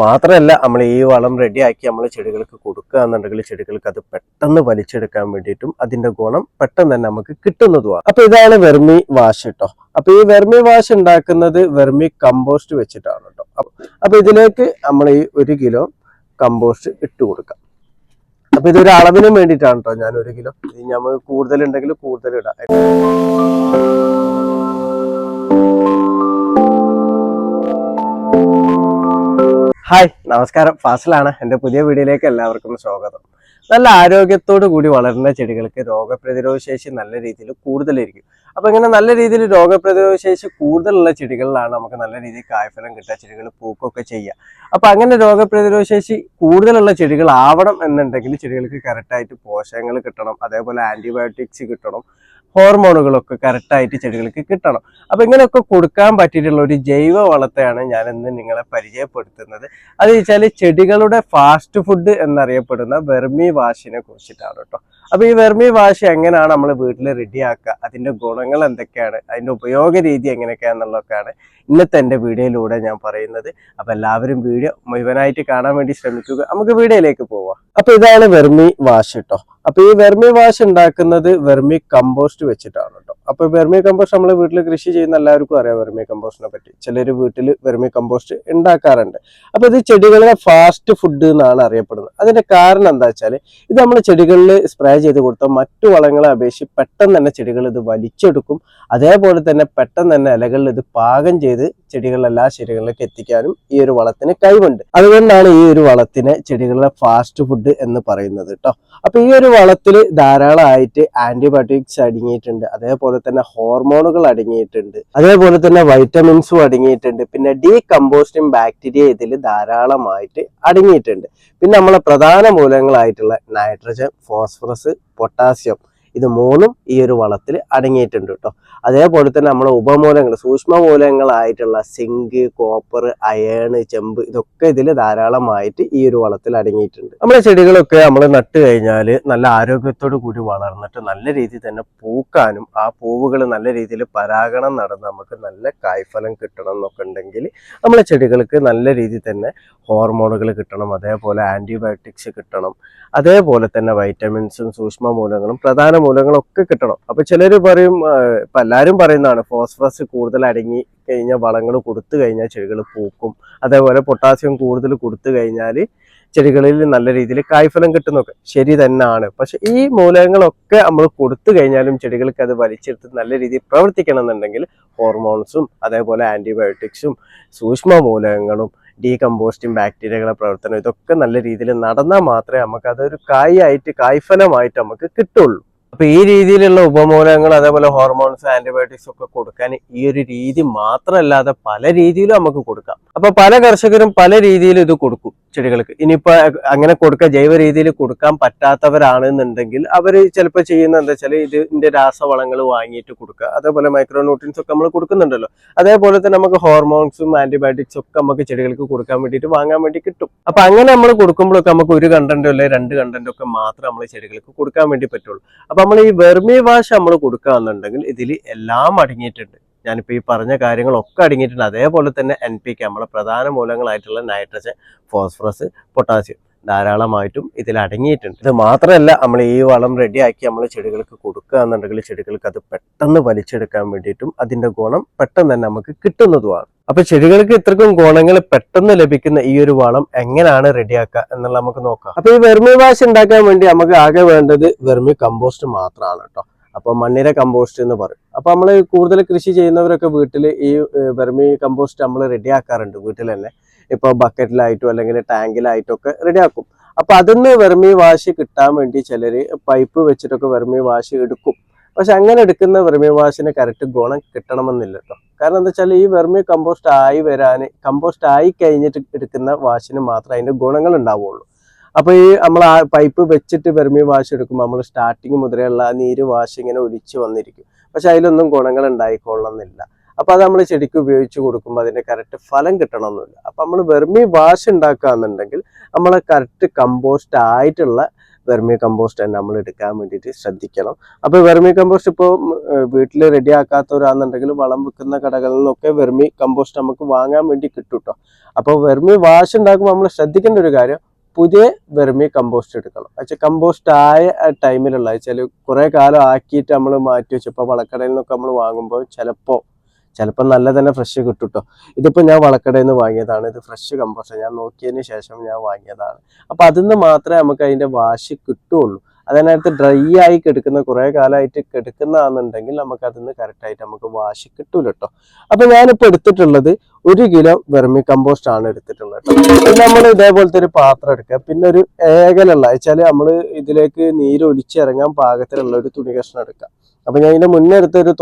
മാത്രമല്ല നമ്മൾ ഈ വളം റെഡിയാക്കി നമ്മൾ ചെടികൾക്ക് കൊടുക്കുക എന്നുണ്ടെങ്കിൽ ചെടികൾക്ക് അത് പെട്ടെന്ന് വലിച്ചെടുക്കാൻ വേണ്ടിയിട്ടും അതിന്റെ ഗുണം പെട്ടെന്ന് തന്നെ നമുക്ക് കിട്ടുന്നതുമാണ്. അപ്പൊ ഇതാണ് വെർമി വാഷ് കേട്ടോ. അപ്പൊ ഈ വെർമി വാഷ് ഉണ്ടാക്കുന്നത് വെർമി കമ്പോസ്റ്റ് വെച്ചിട്ടാണ് കേട്ടോ. അപ്പൊ ഇതിലേക്ക് നമ്മൾ ഈ 1 കിലോ കമ്പോസ്റ്റ് ഇട്ട് കൊടുക്കാം. അപ്പൊ ഇതൊരു അളവിനും വേണ്ടിയിട്ടാണ് കേട്ടോ ഞാൻ 1 കിലോ. നമ്മൾ കൂടുതൽ ഉണ്ടെങ്കിൽ കൂടുതൽ ഇടാം. ഹായ്, നമസ്കാരം. ഫാസിലാണ്. എൻ്റെ പുതിയ വീഡിയോയിലേക്ക് എല്ലാവർക്കും സ്വാഗതം. നല്ല ആരോഗ്യത്തോടു കൂടി വളരുന്ന ചെടികൾക്ക് രോഗപ്രതിരോധ ശേഷി നല്ല രീതിയിൽ കൂടുതലായിരിക്കും. അപ്പൊ ഇങ്ങനെ നല്ല രീതിയിൽ രോഗപ്രതിരോധ ശേഷി കൂടുതലുള്ള ചെടികളിലാണ് നമുക്ക് നല്ല രീതിയിൽ കായ്ഫലം കിട്ടുക, ചെടികൾ പൂക്കൊക്കെ ചെയ്യുക. അപ്പൊ അങ്ങനെ രോഗപ്രതിരോധ ശേഷി കൂടുതലുള്ള ചെടികൾ ആവണം എന്നുണ്ടെങ്കിൽ ചെടികൾക്ക് കറക്റ്റായിട്ട് പോഷകങ്ങൾ കിട്ടണം, അതേപോലെ ആന്റിബയോട്ടിക്സ് കിട്ടണം, ഹോർമോണുകളൊക്കെ കറക്റ്റായിട്ട് ചെടികൾക്ക് കിട്ടണം. അപ്പൊ ഇങ്ങനെയൊക്കെ കൊടുക്കാൻ പറ്റിയിട്ടുള്ള ഒരു ജൈവ വളത്തെയാണ് ഞാൻ ഇന്ന് നിങ്ങളെ പരിചയപ്പെടുത്തുന്നത്. അത് വെച്ചാൽ ചെടികളുടെ ഫാസ്റ്റ് ഫുഡ് എന്നറിയപ്പെടുന്ന വെർമി വാഷിനെ കുറിച്ചിട്ടാണ് കേട്ടോ. അപ്പൊ ഈ വെർമി വാഷ് എങ്ങനെയാണ് നമ്മൾ വീട്ടിൽ റെഡിയാക്കുക, അതിന്റെ ഗുണങ്ങൾ എന്തൊക്കെയാണ്, അതിന്റെ ഉപയോഗ രീതി എങ്ങനെയൊക്കെയാണെന്നുള്ളതൊക്കെയാണ് ഇന്നത്തെ എൻ്റെ വീഡിയോയിലൂടെ ഞാൻ പറയുന്നത്. അപ്പൊ എല്ലാവരും വീഡിയോ മുഴുവനായിട്ട് കാണാൻ വേണ്ടി ശ്രമിക്കുക. നമുക്ക് വീഡിയോയിലേക്ക് പോവാം. അപ്പൊ ഇതാണ് വെർമി വാഷ് കേട്ടോ. അപ്പൊ ഈ വെർമി വാഷ് ഉണ്ടാക്കുന്നത് വെർമി കമ്പോസ്റ്റ് വെച്ചിട്ടാണ് കേട്ടോ. അപ്പൊ വെർമി കമ്പോസ്റ്റ് നമ്മൾ വീട്ടിൽ കൃഷി ചെയ്യുന്ന എല്ലാവർക്കും അറിയാം വെർമി കമ്പോസ്റ്റിനെ പറ്റി. ചിലർ വീട്ടിൽ വെർമി കമ്പോസ്റ്റ് ഉണ്ടാക്കാറുണ്ട്. അപ്പൊ ഇത് ചെടികളുടെ ഫാസ്റ്റ് ഫുഡ് എന്നാണ് അറിയപ്പെടുന്നത്. അതിന്റെ കാരണം എന്താ വെച്ചാൽ ഇത് നമ്മൾ ചെടികളിൽ സ്പ്രേ ചെയ്ത് കൊടുത്താൽ മറ്റു വളങ്ങളെ അപേക്ഷിച്ച് പെട്ടെന്ന് തന്നെ ചെടികൾ ഇത് വലിച്ചെടുക്കും. അതേപോലെ തന്നെ പെട്ടെന്ന് തന്നെ ഇലകളിൽ ഇത് പാകം ചെയ്ത് ചെടികൾ എല്ലാ ചെടികളിലേക്ക് എത്തിക്കാനും ഈ ഒരു വളത്തിന് കഴിവുണ്ട്. അതുകൊണ്ടാണ് ഈ ഒരു വളത്തിനെ ചെടികളുടെ ഫാസ്റ്റ് ഫുഡ് എന്ന് പറയുന്നത് കേട്ടോ. അപ്പൊ ഈ ഒരു വളത്തിൽ ധാരാളമായിട്ട് ആന്റിബയോട്ടിക്സ് അടങ്ങിയിട്ടുണ്ട്, അതേപോലെ തന്നെ ഹോർമോണുകൾ അടങ്ങിയിട്ടുണ്ട്, അതേപോലെ തന്നെ വൈറ്റമിൻസും അടങ്ങിയിട്ടുണ്ട്, പിന്നെ ഡീകമ്പോസ്റ്റിംഗ് ബാക്ടീരിയ ഇതിൽ ധാരാളമായിട്ട് അടങ്ങിയിട്ടുണ്ട്. പിന്നെ നമ്മളെ പ്രധാന മൂലകങ്ങളായിട്ടുള്ള നൈട്രജൻ, ഫോസ്ഫറസ്, പൊട്ടാസ്യം, ഇത് മൂന്നും ഈ ഒരു വളത്തിൽ അടങ്ങിയിട്ടുണ്ട് കേട്ടോ. അതേപോലെ തന്നെ നമ്മുടെ ഉപമൂലകങ്ങൾ, സൂക്ഷ്മ മൂലകങ്ങളായിട്ടുള്ള സിങ്ക്, കോപ്പർ, അയേൺ, ചെമ്പ്, ഇതൊക്കെ ഇതിൽ ധാരാളമായിട്ട് ഈ ഒരു വളത്തിൽ അടങ്ങിയിട്ടുണ്ട്. നമ്മുടെ ചെടികളൊക്കെ നമ്മൾ നട്ട് കഴിഞ്ഞാൽ നല്ല ആരോഗ്യത്തോടു കൂടി വളർന്നിട്ട് നല്ല രീതിയിൽ തന്നെ പൂക്കാനും ആ പൂവുകൾ നല്ല രീതിയിൽ പരാഗണം നടന്ന് നമുക്ക് നല്ല കായ്ഫലം കിട്ടണം എന്നൊക്കെ ഉണ്ടെങ്കിൽ നമ്മളെ ചെടികൾക്ക് നല്ല രീതിയിൽ തന്നെ ഹോർമോണുകൾ കിട്ടണം, അതേപോലെ ആന്റിബയോട്ടിക്സ് കിട്ടണം, അതേപോലെ തന്നെ വൈറ്റമിൻസും സൂക്ഷ്മ മൂലകങ്ങളും പ്രധാന മൂലകങ്ങളൊക്കെ കിട്ടണം. അപ്പൊ ചിലർ പറയും, ഇപ്പൊ എല്ലാവരും പറയുന്നതാണ് ഫോസ്ഫറസ് കൂടുതൽ അടങ്ങി കഴിഞ്ഞാൽ വളങ്ങൾ കൊടുത്തു കഴിഞ്ഞാൽ ചെടികൾ പൂക്കും, അതേപോലെ പൊട്ടാസ്യം കൂടുതൽ കൊടുത്തു കഴിഞ്ഞാൽ ചെടികളിൽ നല്ല രീതിയിൽ കായ്ഫലം കിട്ടുന്നൊക്കെ ശരി തന്നെയാണ്. പക്ഷെ ഈ മൂലകങ്ങളൊക്കെ നമ്മൾ കൊടുത്തു കഴിഞ്ഞാലും ചെടികൾക്ക് അത് വലിച്ചെടുത്ത് നല്ല രീതിയിൽ പ്രവർത്തിക്കണം എന്നുണ്ടെങ്കിൽ ഹോർമോൺസും അതേപോലെ ആന്റിബയോട്ടിക്സും സൂക്ഷ്മ മൂലകങ്ങളും ഡീകമ്പോസ്റ്റിംഗ് ബാക്ടീരിയകളുടെ പ്രവർത്തനം ഇതൊക്കെ നല്ല രീതിയിൽ നടന്നാൽ മാത്രമേ നമുക്ക് അതൊരു കായ്ഫലമായിട്ട് നമുക്ക് കിട്ടുള്ളൂ. അപ്പൊ ഈ രീതിയിലുള്ള ഉപമൂലകങ്ങൾ അതേപോലെ ഹോർമോൺസ്, ആന്റിബയോട്ടിക്സ് ഒക്കെ കൊടുക്കാൻ ഈ ഒരു രീതി മാത്രമല്ലാതെ പല രീതിയിലും നമുക്ക് കൊടുക്കാം. അപ്പൊ പല കർഷകരും പല രീതിയിലും ഇത് കൊടുക്കും ചെടികൾക്ക്. ഇനിയിപ്പോ അങ്ങനെ കൊടുക്കാൻ ജൈവ രീതിയിൽ കൊടുക്കാൻ പറ്റാത്തവരാണെന്നുണ്ടെങ്കിൽ അവര് ചിലപ്പോൾ ചെയ്യുന്ന എന്താ വെച്ചാൽ ഇതിന്റെ രാസവളങ്ങൾ വാങ്ങിയിട്ട് കൊടുക്കുക, അതേപോലെ മൈക്രോ ന്യൂട്രിയൻസ് ഒക്കെ നമ്മൾ കൊടുക്കുന്നുണ്ടല്ലോ, അതേപോലെ തന്നെ നമുക്ക് ഹോർമോൺസും ആന്റിബയോട്ടിക്സും ഒക്കെ നമുക്ക് ചെടികൾക്ക് കൊടുക്കാൻ വേണ്ടിയിട്ട് വാങ്ങാൻ വേണ്ടി കിട്ടും. അപ്പൊ അങ്ങനെ നമ്മൾ കൊടുക്കുമ്പോഴൊക്കെ നമുക്ക് 1 കണ്ടന്റോ അല്ലെങ്കിൽ 2 കണ്ടന്റോ ഒക്കെ മാത്രം നമ്മൾ ചെടികൾക്ക് കൊടുക്കാൻ വേണ്ടി പറ്റുള്ളൂ. അപ്പൊ നമ്മൾ ഈ വെർമി വാഷ് നമ്മൾ കൊടുക്കുകയാണെന്നുണ്ടെങ്കിൽ ഇതിൽ എല്ലാം അടങ്ങിയിട്ടുണ്ട്. ഞാനിപ്പോൾ ഈ പറഞ്ഞ കാര്യങ്ങളൊക്കെ അടങ്ങിയിട്ടുണ്ട്. അതേപോലെ തന്നെ NPK, നമ്മളെ പ്രധാന മൂലകങ്ങളായിട്ടുള്ള നൈട്രജൻ, ഫോസ്ഫറസ്, പൊട്ടാസ്യം ധാരാളമായിട്ടും ഇതിൽ അടങ്ങിയിട്ടുണ്ട്. ഇത് മാത്രമല്ല നമ്മൾ ഈ വളം റെഡിയാക്കി നമ്മൾ ചെടികൾക്ക് കൊടുക്കുക എന്നുണ്ടെങ്കിൽ ചെടികൾക്ക് അത് പെട്ടെന്ന് വലിച്ചെടുക്കാൻ വേണ്ടിയിട്ടും അതിന്റെ ഗുണം പെട്ടെന്ന് തന്നെ നമുക്ക് കിട്ടുന്നതുമാണ്. അപ്പൊ ചെടികൾക്ക് ഇത്രക്കും ഗുണങ്ങൾ പെട്ടെന്ന് ലഭിക്കുന്ന ഈ ഒരു വളം എങ്ങനെയാണ് റെഡിയാക്കുക എന്നുള്ള നമുക്ക് നോക്കാം. അപ്പൊ ഈ വെർമി വാഷ് ഉണ്ടാക്കാൻ വേണ്ടി നമുക്ക് ആകെ വേണ്ടത് വെർമി കമ്പോസ്റ്റ് മാത്രമാണ് കേട്ടോ. അപ്പൊ മണ്ണിര കമ്പോസ്റ്റ് എന്ന് പറയും. അപ്പൊ നമ്മൾ കൂടുതൽ കൃഷി ചെയ്യുന്നവരൊക്കെ വീട്ടിൽ ഈ വെർമി കമ്പോസ്റ്റ് നമ്മൾ റെഡിയാക്കാറുണ്ട് വീട്ടിൽ തന്നെ. ഇപ്പൊ ബക്കറ്റിലായിട്ടോ അല്ലെങ്കിൽ ടാങ്കിലായിട്ടോ ഒക്കെ റെഡിയാക്കും. അപ്പൊ അതിന്ന് വെർമി വാഷ് കിട്ടാൻ വേണ്ടി ചിലര് പൈപ്പ് വെച്ചിട്ടൊക്കെ വെർമി വാഷ് എടുക്കും. പക്ഷെ അങ്ങനെ എടുക്കുന്ന വെർമി വാഷിന് കറക്റ്റ് ഗുണം കിട്ടണമെന്നില്ല കേട്ടോ. കാരണം എന്താ വെച്ചാൽ ഈ വെർമി കമ്പോസ്റ്റ് ആയി കഴിഞ്ഞിട്ട് എടുക്കുന്ന വാഷിന് മാത്രമേ അതിന്റെ ഗുണങ്ങൾ ഉണ്ടാവുള്ളൂ. അപ്പൊ ഈ നമ്മൾ ആ പൈപ്പ് വെച്ചിട്ട് വെർമി വാഷ് എടുക്കുമ്പോൾ നമ്മൾ സ്റ്റാർട്ടിങ് മുതലുള്ള ആ നീര് വാഷ് ഇങ്ങനെ ഒലിച്ചു വന്നിരിക്കും. പക്ഷെ അതിലൊന്നും ഗുണങ്ങൾ ഉണ്ടായിക്കൊള്ളണമെന്നില്ല. അപ്പൊ അത് നമ്മൾ ചെടിക്ക് ഉപയോഗിച്ച് കൊടുക്കുമ്പോൾ അതിന്റെ കറക്റ്റ് ഫലം കിട്ടണമെന്നില്ല. അപ്പൊ നമ്മൾ വെർമി വാഷ് ഉണ്ടാക്കുകയെന്നുണ്ടെങ്കിൽ നമ്മളെ കറക്റ്റ് കമ്പോസ്റ്റ് ആയിട്ടുള്ള വെർമി കമ്പോസ്റ്റ് തന്നെ നമ്മൾ എടുക്കാൻ വേണ്ടിയിട്ട് ശ്രദ്ധിക്കണം. അപ്പോൾ വെർമി കമ്പോസ്റ്റ് ഇപ്പോൾ വീട്ടിൽ റെഡി ആക്കാത്തവരാണെന്നുണ്ടെങ്കിൽ വളം വെക്കുന്ന കടകളിൽ നിന്നൊക്കെ വെർമി കമ്പോസ്റ്റ് നമുക്ക് വാങ്ങാൻ വേണ്ടി കിട്ടും കേട്ടോ. അപ്പോൾ വെർമി വാഷ് ഉണ്ടാക്കുമ്പോൾ നമ്മൾ ശ്രദ്ധിക്കേണ്ട ഒരു കാര്യം, പുതിയ വെർമി കമ്പോസ്റ്റ് എടുക്കണം. വെച്ചാൽ കമ്പോസ്റ്റ് ആയ ടൈമിലുള്ള വെച്ചാൽ കുറേ കാലം ആക്കിയിട്ട് നമ്മൾ മാറ്റി വെച്ചപ്പോൾ വളക്കടയിൽ നിന്നൊക്കെ നമ്മൾ വാങ്ങുമ്പോൾ ചിലപ്പോൾ നല്ല തന്നെ ഫ്രഷ് കിട്ടും കേട്ടോ. ഇതിപ്പോൾ ഞാൻ വളക്കടയിൽ നിന്ന് വാങ്ങിയതാണ്. ഇത് ഫ്രഷ് കമ്പോസ്റ്റ് ഞാൻ നോക്കിയതിന് ശേഷം ഞാൻ വാങ്ങിയതാണ്. അപ്പോൾ അതിൽ നിന്ന് മാത്രമേ നമുക്ക് അതിൻ്റെ വാശി കിട്ടുള്ളൂ. അതിനകത്ത് ഡ്രൈ ആയി കിടക്കുന്ന കുറേ കാലമായിട്ട് കിടക്കുന്നതാണെന്നുണ്ടെങ്കിൽ നമുക്ക് അതിൽ നിന്ന് കറക്റ്റായിട്ട് നമുക്ക് വാശി കിട്ടൂല കേട്ടോ. അപ്പോൾ ഞാനിപ്പോൾ എടുത്തിട്ടുള്ളത് 1 കിലോ വെർമി കമ്പോസ്റ്റ് ആണ് എടുത്തിട്ടുള്ളത് കേട്ടോ. പിന്നെ നമ്മൾ ഇതേപോലത്തെ ഒരു പാത്രം എടുക്കുക. പിന്നെ ഒരു ഏകലുള്ള വെച്ചാൽ നമ്മൾ ഇതിലേക്ക് നീര് ഒലിച്ചിറങ്ങാൻ പാകത്തിലുള്ള ഒരു തുണി കഷ്ണം എടുക്കുക. അപ്പോൾ ഞാൻ ഇതിൻ്റെ മുന്നേ എടുത്തൊരു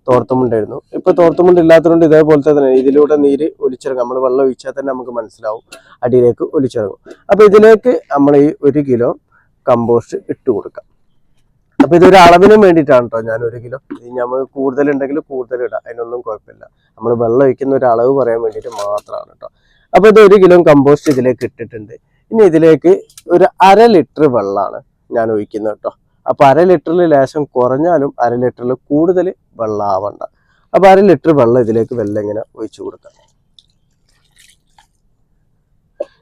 തോർത്തുമുണ്ടായിരുന്നു. ഇപ്പൊ തോർത്തുമുണ്ട് ഇല്ലാത്തതുകൊണ്ട് ഇതേപോലത്തെ തന്നെ ഇതിലൂടെ നീര് ഒലിച്ചിറങ്ങും. നമ്മൾ വെള്ളം ഒഴിച്ചാൽ തന്നെ നമുക്ക് മനസ്സിലാവും അടിയിലേക്ക് ഒലിച്ചിറങ്ങും. അപ്പൊ ഇതിലേക്ക് നമ്മൾ ഈ 1 കിലോ കമ്പോസ്റ്റ് ഇട്ട് കൊടുക്കാം. അപ്പൊ ഇതൊരു അളവിന് വേണ്ടിയിട്ടാണ് കേട്ടോ ഞാൻ 1 കിലോ. ഇത് നമ്മൾ കൂടുതലുണ്ടെങ്കിൽ കൂടുതൽ ഇടാം, അതിനൊന്നും കുഴപ്പമില്ല. നമ്മൾ വെള്ളം ഒഴിക്കുന്ന ഒരു അളവ് പറയാൻ വേണ്ടിയിട്ട് മാത്രമാണ് കേട്ടോ. അപ്പൊ ഇത് 1 കിലോ കമ്പോസ്റ്റ് ഇതിലേക്ക് ഇട്ടിട്ടുണ്ട്. ഇനി ഇതിലേക്ക് ഒരു 1/2 ലിറ്റർ വെള്ളമാണ് ഞാൻ ഒഴിക്കുന്നത് കേട്ടോ. അപ്പൊ 1/2 ലിറ്ററിൽ ലേശം കുറഞ്ഞാലും 1/2 ലിറ്ററിൽ കൂടുതൽ വെള്ളം ആവണ്ട. അപ്പൊ 1/2 ലിറ്റർ വെള്ളം ഇതിലേക്ക് വെള്ളം ഇങ്ങനെ ഒഴിച്ചു കൊടുക്കാം.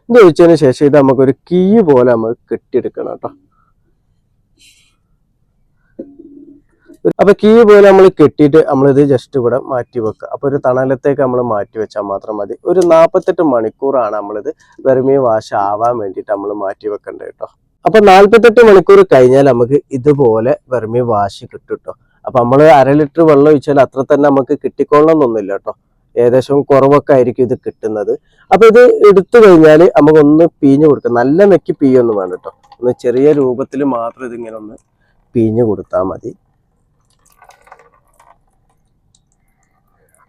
ഇത് ഒഴിച്ചതിന് ശേഷം ഇത് നമുക്കൊരു കീ പോലെ നമുക്ക് കെട്ടിയെടുക്കണം കേട്ടോ. അപ്പൊ കീ പോലെ നമ്മൾ കെട്ടിയിട്ട് നമ്മളിത് ജസ്റ്റ് ഇവിടെ മാറ്റി വെക്കുക. അപ്പൊ ഒരു തണലത്തേക്ക് നമ്മൾ മാറ്റി വെച്ചാൽ മാത്രം മതി. ഒരു 48 മണിക്കൂറാണ് നമ്മളിത് വെർമി വാഷ് ആവാൻ വേണ്ടിയിട്ട് നമ്മൾ മാറ്റി വെക്കേണ്ടത് കേട്ടോ. അപ്പൊ 48 മണിക്കൂർ കഴിഞ്ഞാൽ നമുക്ക് ഇതുപോലെ വെർമി വാഷ് കിട്ടും കേട്ടോ. അപ്പൊ നമ്മൾ 1/2 ലിറ്റർ വെള്ളം ഒഴിച്ചാൽ അത്ര തന്നെ നമുക്ക് കിട്ടിക്കൊള്ളണമെന്നൊന്നുമില്ല കേട്ടോ. ഏകദേശം കുറവൊക്കെ ആയിരിക്കും ഇത് കിട്ടുന്നത്. അപ്പൊ ഇത് എടുത്തു കഴിഞ്ഞാൽ നമുക്കൊന്ന് പിഴിഞ്ഞു കൊടുക്കാം. നല്ല നെക്കി പിഴിയൊന്നും വേണ്ട കേട്ടോ. ഒന്ന് ചെറിയ രൂപത്തിൽ മാത്രം ഇതിങ്ങനെ ഒന്ന് പിഴിഞ്ഞു കൊടുത്താൽ മതി.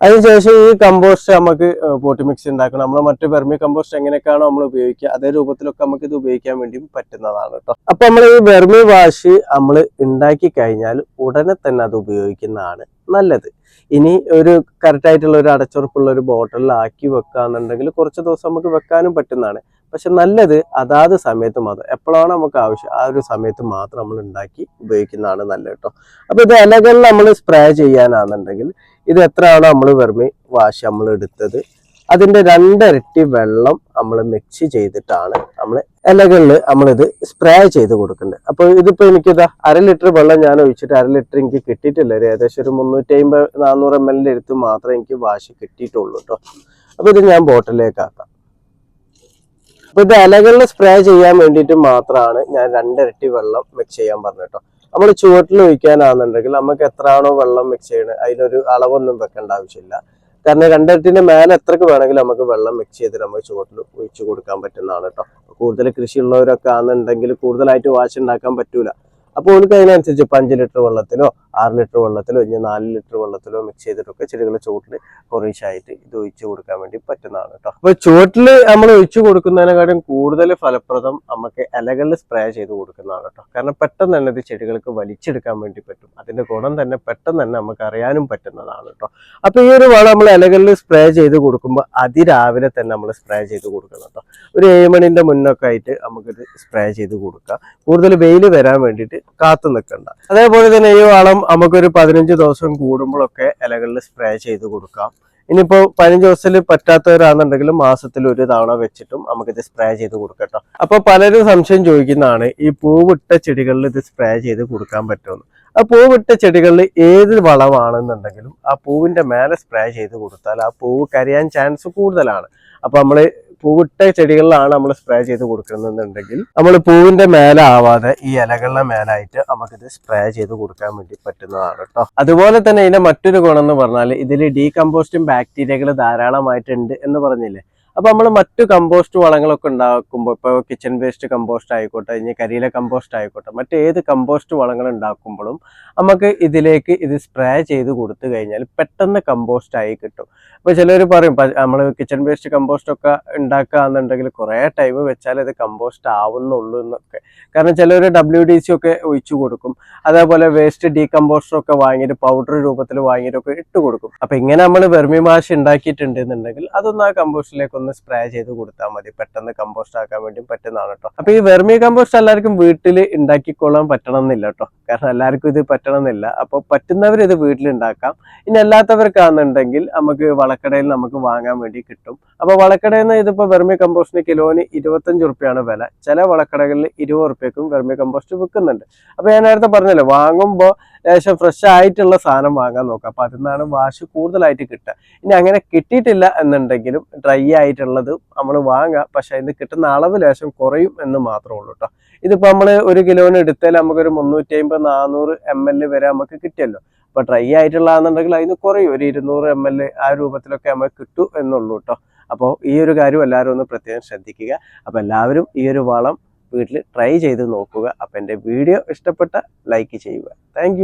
അതിനുശേഷം ഈ കമ്പോസ്റ്റ് നമുക്ക് പോട്ടി മിക്സ് ഉണ്ടാക്കണം. നമ്മൾ മറ്റു വെർമി കമ്പോസ്റ്റ് എങ്ങനെയൊക്കെയാണോ നമ്മൾ ഉപയോഗിക്കുക അതേ രൂപത്തിലൊക്കെ നമുക്ക് ഇത് ഉപയോഗിക്കാൻ വേണ്ടി പറ്റുന്നതാണ് കേട്ടോ. അപ്പൊ നമ്മൾ ഈ വെർമി വാഷ് നമ്മൾ ഉണ്ടാക്കി കഴിഞ്ഞാൽ ഉടനെ തന്നെ അത് ഉപയോഗിക്കുന്നതാണ് നല്ലത്. ഇനി ഒരു കറക്റ്റ് ആയിട്ടുള്ള ഒരു അടച്ചുറപ്പുള്ള ഒരു ബോട്ടിലിൽ ആക്കി വെക്കാന്നുണ്ടെങ്കിൽ കുറച്ച് ദിവസം നമുക്ക് വെക്കാനും പറ്റുന്നതാണ്. പക്ഷെ നല്ലത് അതാത് സമയത്ത് മാത്രം, എപ്പോഴാണ് നമുക്ക് ആവശ്യം ആ ഒരു സമയത്ത് മാത്രം നമ്മൾ ഉണ്ടാക്കി ഉപയോഗിക്കുന്നതാണ് നല്ലത് കേട്ടോ. അപ്പൊ ഇത് ഇലകളിൽ നമ്മൾ സ്പ്രേ ചെയ്യാനാണെന്നുണ്ടെങ്കിൽ ഇത് എത്രയാണോ നമ്മൾ വെർമി വാഷ് നമ്മൾ എടുത്തത് അതിന്റെ 2 ഇരട്ടി വെള്ളം നമ്മൾ മിക്സ് ചെയ്തിട്ടാണ് നമ്മൾ ഇലകളിൽ നമ്മളിത് സ്പ്രേ ചെയ്ത് കൊടുക്കേണ്ടത്. അപ്പൊ ഇതിപ്പോ എനിക്കിതാ 1/2 ലിറ്റർ വെള്ളം ഞാൻ ഒഴിച്ചിട്ട് 1/2 ലിറ്റർ എനിക്ക് കിട്ടിയിട്ടില്ല. ഏകദേശം ഒരു 350-400 ml എടുത്ത് മാത്രമേ എനിക്ക് വാഷ് കിട്ടിയിട്ടുള്ളൂ കേട്ടോ. അപ്പൊ ഇത് ഞാൻ ബോട്ടിലേക്ക് ആക്കാം. അപ്പൊ ഇത് ഇലകളിൽ സ്പ്രേ ചെയ്യാൻ വേണ്ടിയിട്ട് മാത്രമാണ് ഞാൻ 2 ഇരട്ടി വെള്ളം മിക്സ് ചെയ്യാൻ പറഞ്ഞു കേട്ടോ. നമ്മൾ ചുവട്ടിൽ ഒഴിക്കാനാണെന്നുണ്ടെങ്കിൽ നമുക്ക് എത്രയാണോ വെള്ളം മിക്സ് ചെയ്യണത് അതിനൊരു അളവൊന്നും വെക്കേണ്ട ആവശ്യമില്ല. കാരണം 2 ഇരട്ടിന്റെ മേലെ എത്രക്ക് വേണമെങ്കിലും നമുക്ക് വെള്ളം മിക്സ് ചെയ്ത് നമുക്ക് ചുവട്ടിൽ ഒഴിച്ചു കൊടുക്കാൻ പറ്റുന്നതാണ് കേട്ടോ. കൂടുതൽ കൃഷിയുള്ളവരൊക്കെ ആണെന്നുണ്ടെങ്കിൽ കൂടുതലായിട്ട് വാഷ് ഉണ്ടാക്കാൻ പറ്റൂല. അപ്പോൾ അവർക്ക് അതിനനുസരിച്ച് 5 ലിറ്റർ വെള്ളത്തിലോ 6 ലിറ്റർ വെള്ളത്തിലോ ഇനി 4 ലിറ്റർ വെള്ളത്തിലോ മിക്സ് ചെയ്തിട്ടൊക്കെ ചെടികളുടെ ചുവട്ടിൽ കുറേശ്ശായിട്ട് ഇത് ഒഴിച്ചു കൊടുക്കാൻ വേണ്ടി പറ്റുന്നതാണ് കേട്ടോ. അപ്പൊ ചുവട്ടിൽ നമ്മൾ ഒഴിച്ചു കൊടുക്കുന്നതിനെക്കാളും കൂടുതൽ ഫലപ്രദം നമുക്ക് ഇലകളിൽ സ്പ്രേ ചെയ്ത് കൊടുക്കുന്നതാണ് കേട്ടോ. കാരണം പെട്ടെന്ന് തന്നെ ഇത് ചെടികൾക്ക് വലിച്ചെടുക്കാൻ വേണ്ടി പറ്റും. അതിന്റെ ഗുണം തന്നെ പെട്ടെന്ന് തന്നെ നമുക്ക് അറിയാനും പറ്റുന്നതാണ് കേട്ടോ. അപ്പൊ ഈ ഒരു വളം നമ്മൾ ഇലകളിൽ സ്പ്രേ ചെയ്ത് കൊടുക്കുമ്പോൾ അതിരാവിലെ തന്നെ നമ്മൾ സ്പ്രേ ചെയ്ത് കൊടുക്കണം കേട്ടോ. ഒരു 7 മണിന്റെ മുന്നൊക്കെ ആയിട്ട് നമുക്കിത് സ്പ്രേ ചെയ്ത് കൊടുക്കാം. കൂടുതൽ വെയിൽ വരാൻ വേണ്ടിയിട്ട് കാത്തു നിൽക്കണ്ട. അതേപോലെ തന്നെ ഈ വളം നമുക്കൊരു 15 ദിവസം കൂടുമ്പോഴൊക്കെ ഇലകളിൽ സ്പ്രേ ചെയ്ത് കൊടുക്കാം. ഇനിയിപ്പോ 15 ദിവസത്തിൽ പറ്റാത്തവരാണെന്നുണ്ടെങ്കിൽ മാസത്തിൽ 1 തവണ വെച്ചിട്ടും നമുക്കിത് സ്പ്രേ ചെയ്ത് കൊടുക്കാം കേട്ടോ. അപ്പൊ പലരും സംശയം ചോദിക്കുന്നതാണ് ഈ പൂവിട്ട ചെടികളിൽ ഇത് സ്പ്രേ ചെയ്ത് കൊടുക്കാൻ പറ്റുമെന്ന്. ആ പൂവിട്ട ചെടികളിൽ ഏത് വളമാണെന്നുണ്ടെങ്കിലും ആ പൂവിന്റെ മേലെ സ്പ്രേ ചെയ്ത് കൊടുത്താൽ ആ പൂവ് കരിയാൻ ചാൻസ് കൂടുതലാണ്. അപ്പൊ നമ്മള് പൂവിട്ട ചെടികളിലാണ് നമ്മൾ സ്പ്രേ ചെയ്ത് കൊടുക്കുന്നുണ്ടെങ്കിൽ നമ്മൾ പൂവിന്റെ മേലെ ആവാതെ ഈ ഇലകളുടെ മേലായിട്ട് നമുക്കിത് സ്പ്രേ ചെയ്ത് കൊടുക്കാൻ വേണ്ടി പറ്റുന്നതാണ് കേട്ടോ. അതുപോലെ തന്നെ ഇതിന്റെ മറ്റൊരു ഗുണം എന്ന് പറഞ്ഞാൽ ഇതിൽ ഡീകമ്പോസ്റ്റിംഗ് ബാക്ടീരിയകൾ ധാരാളമായിട്ടുണ്ട് എന്ന് പറഞ്ഞില്ലേ. അപ്പൊ നമ്മൾ മറ്റു കമ്പോസ്റ്റ് വളങ്ങളൊക്കെ ഉണ്ടാക്കുമ്പോൾ ഇപ്പോൾ കിച്ചൺ വേസ്റ്റ് കമ്പോസ്റ്റ് ആയിക്കോട്ടെ, ഇനി കരിയില കമ്പോസ്റ്റ് ആയിക്കോട്ടെ, മറ്റേത് കമ്പോസ്റ്റ് വളങ്ങൾ ഉണ്ടാക്കുമ്പോഴും നമുക്ക് ഇതിലേക്ക് ഇത് സ്പ്രേ ചെയ്ത് കൊടുത്തു കഴിഞ്ഞാൽ പെട്ടെന്ന് കമ്പോസ്റ്റ് ആയി കിട്ടും. അപ്പൊ ചിലർ പറയും നമ്മൾ കിച്ചൺ വേസ്റ്റ് കമ്പോസ്റ്റ് ഒക്കെ ഉണ്ടാക്കുകയെന്നുണ്ടെങ്കിൽ കുറെ ടൈം വെച്ചാൽ ഇത് കമ്പോസ്റ്റ് ആവുന്നുള്ളൂ എന്നൊക്കെ. കാരണം ചിലർ WDC ഒക്കെ ഒഴിച്ചു കൊടുക്കും. അതേപോലെ വേസ്റ്റ് ഡീകമ്പോസ്റ്റർ ഒക്കെ വാങ്ങിയിട്ട് പൗഡർ രൂപത്തിൽ വാങ്ങിയിട്ടൊക്കെ ഇട്ട് കൊടുക്കും. അപ്പൊ ഇങ്ങനെ നമ്മൾ വെർമി മാഷ് ഉണ്ടാക്കിയിട്ടുണ്ടെന്നുണ്ടെങ്കിൽ അതൊന്ന് ആ കമ്പോസ്റ്റിലേക്ക് ഒന്ന് സ്പ്രേ ചെയ്ത് കൊടുത്താൽ മതി. പെട്ടെന്ന് കമ്പോസ്റ്റ് ആക്കാൻ വേണ്ടി പറ്റുന്നതാണ് കേട്ടോ. അപ്പൊ ഈ വെർമി കമ്പോസ്റ്റ് എല്ലാവർക്കും വീട്ടിൽ ഉണ്ടാക്കിക്കൊള്ളാൻ പറ്റണം എന്നില്ല കേട്ടോ. കാരണം എല്ലാവർക്കും ഇത് പറ്റണം എന്നില്ല. അപ്പൊ പറ്റുന്നവർ ഇത് വീട്ടിൽ ഉണ്ടാക്കാം. ഇനി അല്ലാത്തവർക്കാണെന്നുണ്ടെങ്കിൽ നമുക്ക് വളക്കടയിൽ നമുക്ക് വാങ്ങാൻ വേണ്ടി കിട്ടും. അപ്പൊ വളക്കടയിൽ നിന്ന് ഇതിപ്പോ വെർമി കമ്പോസ്റ്റിന് കിലോന് 25 റുപ്യാണ് വില. ചില വളക്കടകളിൽ 20 റുപ്യക്കും വെർമി കമ്പോസ്റ്റ് വിൽക്കുന്നുണ്ട്. അപ്പൊ ഞാൻ നേരത്തെ പറഞ്ഞല്ലോ, വാങ്ങുമ്പോൾ ലേശം ഫ്രഷ് ആയിട്ടുള്ള സാധനം വാങ്ങാൻ നോക്കാം. അപ്പൊ അതിന്നാണ് വാഷ് കൂടുതലായിട്ട് കിട്ടുക. ഇനി അങ്ങനെ കിട്ടിയിട്ടില്ല എന്നുണ്ടെങ്കിലും ഡ്രൈ ആയിട്ടുള്ളത് നമ്മൾ വാങ്ങാം. പക്ഷെ അതിന് കിട്ടുന്ന അളവ് ലേശം കുറയും എന്ന് മാത്രമേ ഉള്ളൂ കേട്ടോ. ഇതിപ്പോ നമ്മൾ 1 കിലോന് എടുത്താൽ നമുക്കൊരു 350-400 ml വരെ നമുക്ക് കിട്ടിയല്ലോ. അപ്പൊ ഡ്രൈ ആയിട്ടുള്ളതാണെന്നുണ്ടെങ്കിൽ അതിന് കുറയും, ഒരു 200 ml ആ രൂപത്തിലൊക്കെ നമുക്ക് കിട്ടും എന്നുള്ളൂ കേട്ടോ. അപ്പോൾ ഈ ഒരു കാര്യം എല്ലാവരും ഒന്ന് പ്രത്യേകം ശ്രദ്ധിക്കുക. അപ്പോൾ എല്ലാവരും ഈ ഒരു വളം വീട്ടിൽ ട്രൈ ചെയ്ത് നോക്കുക. അപ്പോൾ എൻ്റെ വീഡിയോ ഇഷ്ടപ്പെട്ട ലൈക്ക് ചെയ്യുക. താങ്ക്